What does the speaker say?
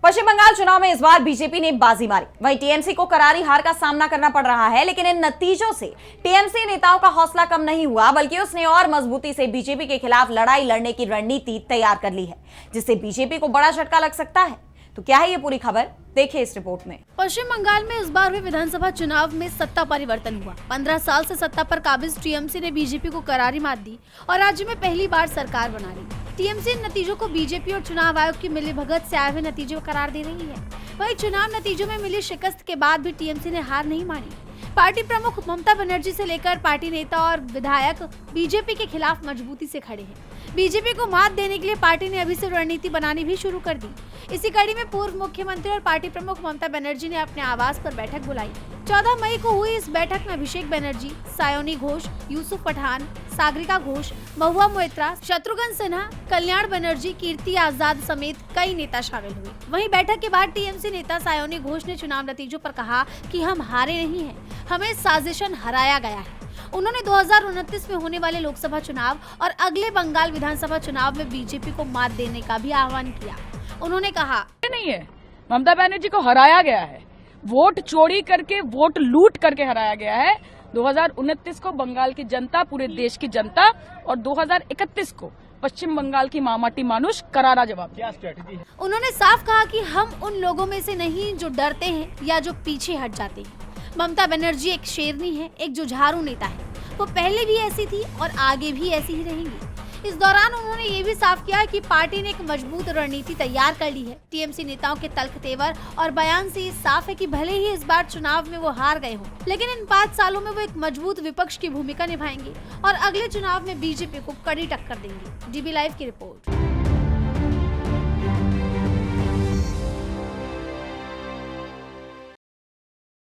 पश्चिम बंगाल चुनाव में इस बार बीजेपी ने बाजी मारी। वहीं टीएमसी को करारी हार का सामना करना पड़ रहा है, लेकिन इन नतीजों से टीएमसी नेताओं का हौसला कम नहीं हुआ, बल्कि उसने और मजबूती से बीजेपी के खिलाफ लड़ाई लड़ने की रणनीति तैयार कर ली है, जिससे बीजेपी को बड़ा झटका लग सकता है। तो क्या है ये पूरी खबर, देखिए इस रिपोर्ट में। पश्चिम बंगाल में इस बार हुए विधानसभा चुनाव में सत्ता परिवर्तन हुआ। 15 साल से सत्ता पर काबिज टीएमसी ने बीजेपी को करारी मात दी और राज्य में पहली बार सरकार बना ली। टीएमसी इन नतीजों को बीजेपी और चुनाव आयोग की मिलीभगत से आए हुए नतीजों करार दे रही है। वहीं चुनाव नतीजों में मिली शिकस्त के बाद भी टीएमसी ने हार नहीं मानी। पार्टी प्रमुख ममता बनर्जी से लेकर पार्टी नेता और विधायक बीजेपी के खिलाफ मजबूती से खड़े हैं। बीजेपी को मात देने के लिए पार्टी ने अभी से रणनीति बनानी भी शुरू कर दी। इसी कड़ी में पूर्व मुख्यमंत्री और पार्टी प्रमुख ममता बनर्जी ने अपने आवास पर बैठक बुलाई। 14 मई को हुई इस बैठक में अभिषेक बनर्जी, सायोनी घोष, यूसुफ पठान, सागरिका घोष, महुआ मोइत्रा, शत्रुघ्न सिन्हा, कल्याण बनर्जी, कीर्ति आजाद समेत कई नेता शामिल हुए। वहीं बैठक के बाद टीएमसी नेता सायोनी घोष ने चुनाव नतीजों पर कहा कि हम हारे नहीं हैं, हमें साजिशन हराया गया है। उन्होंने 2029 में होने वाले लोकसभा चुनाव और अगले बंगाल विधानसभा चुनाव में बीजेपी को मात देने का भी आह्वान किया। उन्होंने कहा, नहीं है, ममता बनर्जी को हराया गया है, वोट चोरी करके, वोट लूट करके हराया गया है। 2029 को बंगाल की जनता, पूरे देश की जनता, और 2031 को पश्चिम बंगाल की मामाटी मानुष करारा जवाब। क्या स्ट्रेटजी है? उन्होंने साफ कहा कि हम उन लोगों में से नहीं जो डरते हैं या जो पीछे हट जाते हैं। ममता बनर्जी एक शेरनी है, एक जुझारू नेता है। वो पहले भी ऐसी थी और आगे भी ऐसी ही रहेंगी। इस दौरान उन्होंने ये भी साफ किया कि पार्टी ने एक मजबूत रणनीति तैयार कर ली है। टीएमसी नेताओं के तल्ख तेवर और बयान से ये साफ है कि भले ही इस बार चुनाव में वो हार गए हों, लेकिन इन 5 सालों में वो एक मजबूत विपक्ष की भूमिका निभाएंगे और अगले चुनाव में बीजेपी को कड़ी टक्कर देंगे। डीबी लाइव की रिपोर्ट।